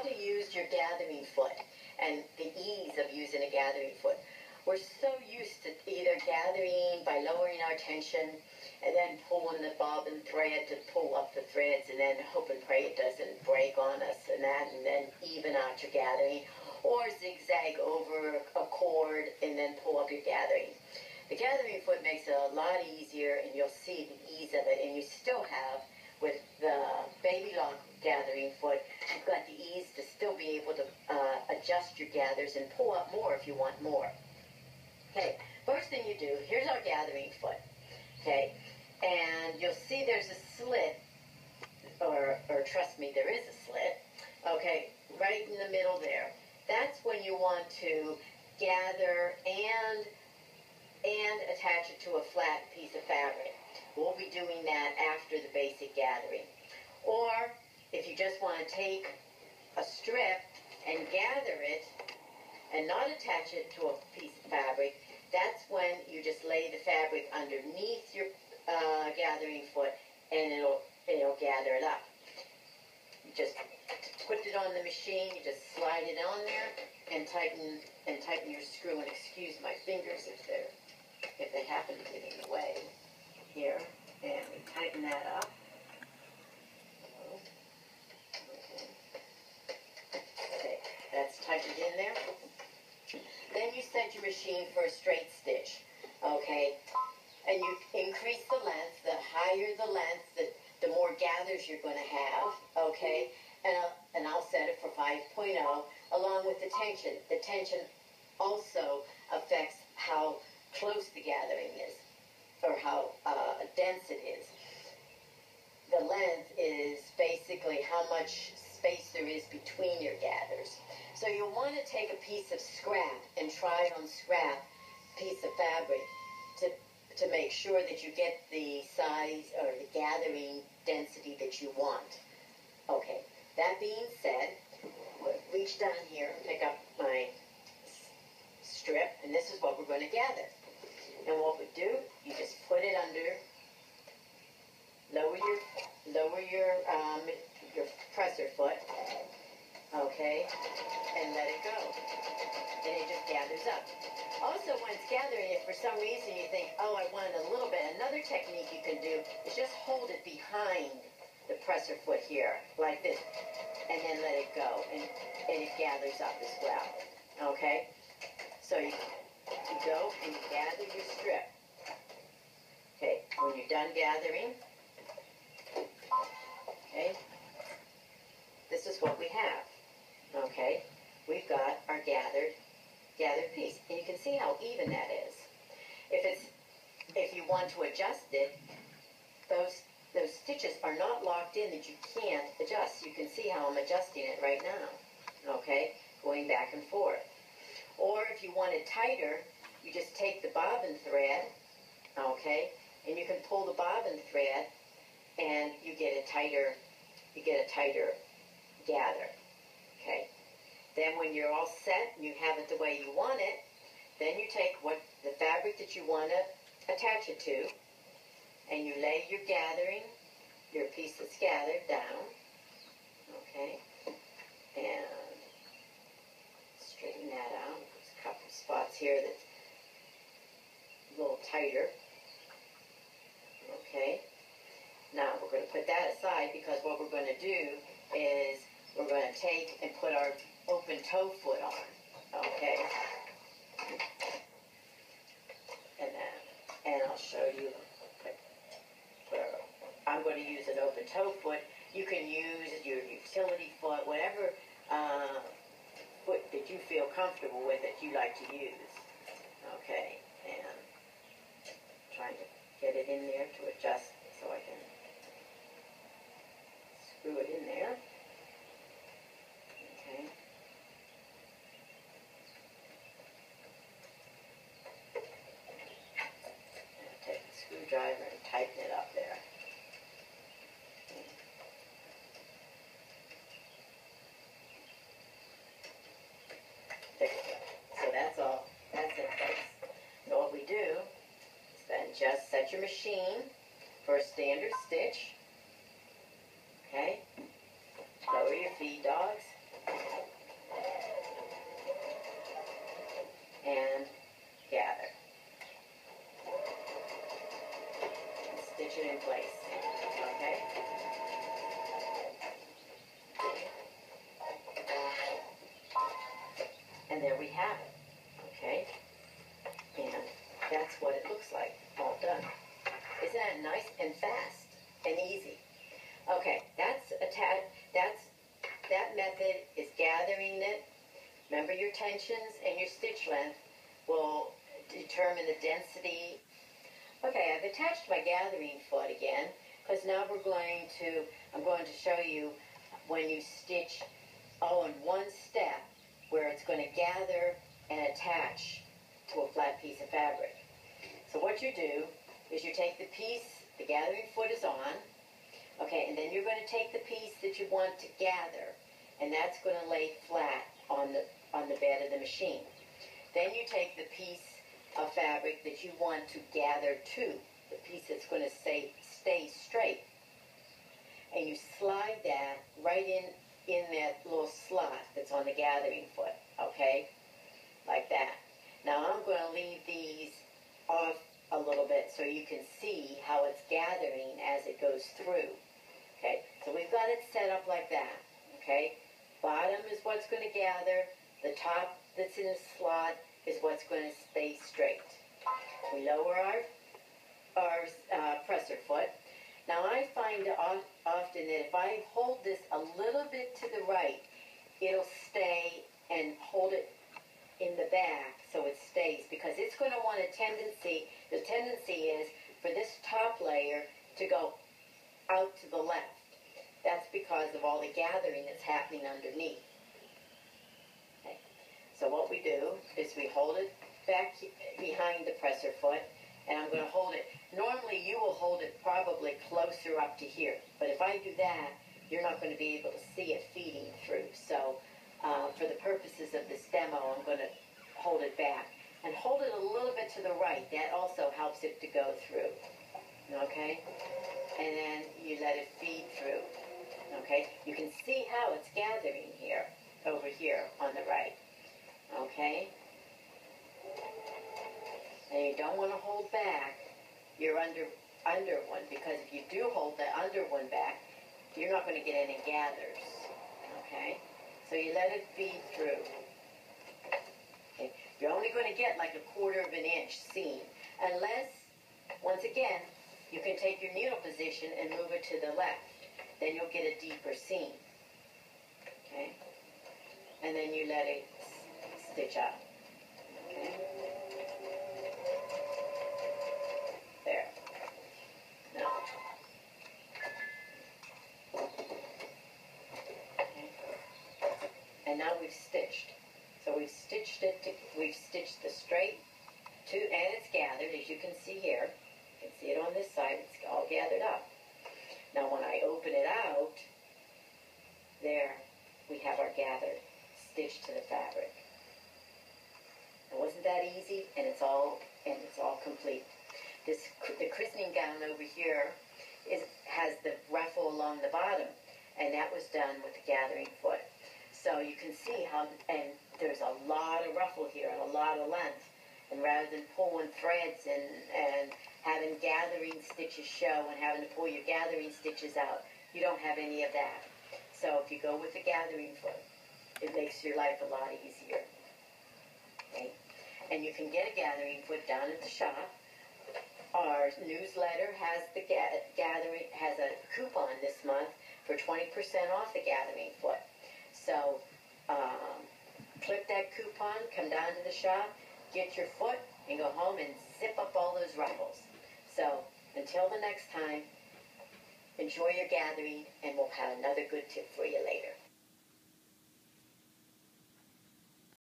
how to use your gathering foot and the ease of using a gathering foot. We're so used to either gathering by lowering our tension and then pulling the bobbin thread to pull up the threads and then hope and pray it doesn't break on us and then even out your gathering, or zigzag over a cord and then pull up your gathering. The gathering foot makes it a lot easier, and you'll see the ease of it, and you still have, with the baby lock gathering foot, you've got the ease to still be able to adjust your gathers and pull up more if you want more. Okay, first thing you do, here's our gathering foot, okay, and you'll see there's a slit, or trust me, there is a slit, okay, right in the middle there. That's when you want to gather and attach it to a flat piece of fabric. We'll be doing that after the basic gathering. Or if you just want to take a strip and gather it and not attach it to a piece of fabric, that's when you just lay the fabric underneath your gathering foot and it'll gather it up. You just put it on the machine, you just slide it on there and tighten your screw, and excuse my fingers if they happen to get in the way here, and we tighten that up. Okay, that's tightened in there. Then you set your machine for a straight stitch, okay? And you increase the length. The higher the length, the more gathers you're going to have, okay? And I'll set it for 5.0 along with the tension. The tension also affects how close the gathering is, or how dense it is. The length is basically how much space there is between your gathers. So you'll want to take a piece of scrap and try it on scrap piece of fabric to make sure that you get the size or the gathering density that you want. Okay, that being said, reach down here and pick up my strip, and this is what we're going to gather. And what we do, you just put it under, lower your presser foot, okay, and let it go, and it just gathers up. Also, when it's gathering, if for some reason you think, oh, I want a little bit, another technique you can do is just hold it behind the presser foot here, like this, and then let it go, and it gathers up as well, okay? So you go and you gather your strip. Okay, when you're done gathering, okay, this is what we have, okay? We've got our gathered piece, and you can see how even that is. If you want to adjust it, those stitches are not locked in that you can't adjust. You can see how I'm adjusting it right now, okay, going back and forth. Or if you want it tighter, you just take the bobbin thread, okay, and you can pull the bobbin thread, and you get a tighter gather, okay. Then when you're all set and you have it the way you want it, then you take the fabric that you want to attach it to, and you lay your piece that's gathered down, okay, and straighten that out. There's a couple spots here that's a little tighter, okay. Now we're going to put that aside, because what we're going to do is we're going to take and put our open toe foot on, okay, and I'll show you. I'm going to use an open toe foot. You can use your utility foot, whatever foot that you feel comfortable with that you like to use, okay, and trying to get it in there to adjust so I can screw it in there. Okay. Take the screwdriver and tighten it up there. So that's all. That's in place. So what we do is then just set your machine for a standard stitch. Okay. Lower your feed, dogs. And there we have it, okay? And that's what it looks like, all done. Isn't that nice and fast and easy? Okay, that method is gathering it. Remember, your tensions and your stitch length will determine the density. Okay, I've attached my gathering foot again, because now I'm going to show you when you stitch all in one step where it's going to gather and attach to a flat piece of fabric. So what you do is you take the piece, the gathering foot is on, okay, and then you're going to take the piece that you want to gather, and that's going to lay flat on the bed of the machine. Then you take the piece of fabric that you want to gather to, the piece that's going to stay straight, and you slide that right in that little slot that's on the gathering foot, okay, like that. Now I'm going to leave these off a little bit so you can see how it's gathering as it goes through. Okay, so we've got it set up like that. Okay, bottom is what's going to gather. The top that's in the slot is what's going to stay straight. We lower our presser foot. Now I find often that if I hold this a little bit to the right, it'll stay and hold it in the back so it stays, because it's going to want the tendency is for this top layer to go out to the left. That's because of all the gathering that's happening underneath. Okay. So what we do is we hold it back behind the presser foot, and I'm going to hold it. Normally you will hold it probably closer up to here, but if I do that, you're not going to be able to see it feeding through. So for the purposes of this demo, I'm going to hold it back. And hold it a little bit to the right. That also helps it to go through. Okay? And then you let it feed through. Okay? You can see how it's gathering here, over here on the right. Okay? And you don't want to hold back your under one, because if you do hold the under one back, you're not going to get any gathers. Okay? So you let it feed through. Okay. You're only going to get like 1/4 of an inch seam, unless, once again, you can take your needle position and move it to the left. Then you'll get a deeper seam. Okay? And then you let it stitch up. Okay? There. Now. Okay. And now we've stitched. So we've stitched the straight to, and it's gathered, as you can see here. You can see it on this side, it's all gathered up. Now when I open it out, there we have our gathered, stitched to the fabric. Now wasn't that easy? And it's all complete. The christening gown over here has the ruffle along the bottom, and that was done with the gathering foot. So you can see how, and there's a lot of ruffle here and a lot of length. And rather than pulling threads and having gathering stitches show and having to pull your gathering stitches out, you don't have any of that. So if you go with the gathering foot, it makes your life a lot easier. Okay? And you can get a gathering foot down at the shop. Our newsletter has a coupon this month for 20% off the gathering foot. So click that coupon, come down to the shop, get your foot, and go home and zip up all those ruffles. So until the next time, enjoy your gathering, and we'll have another good tip for you later.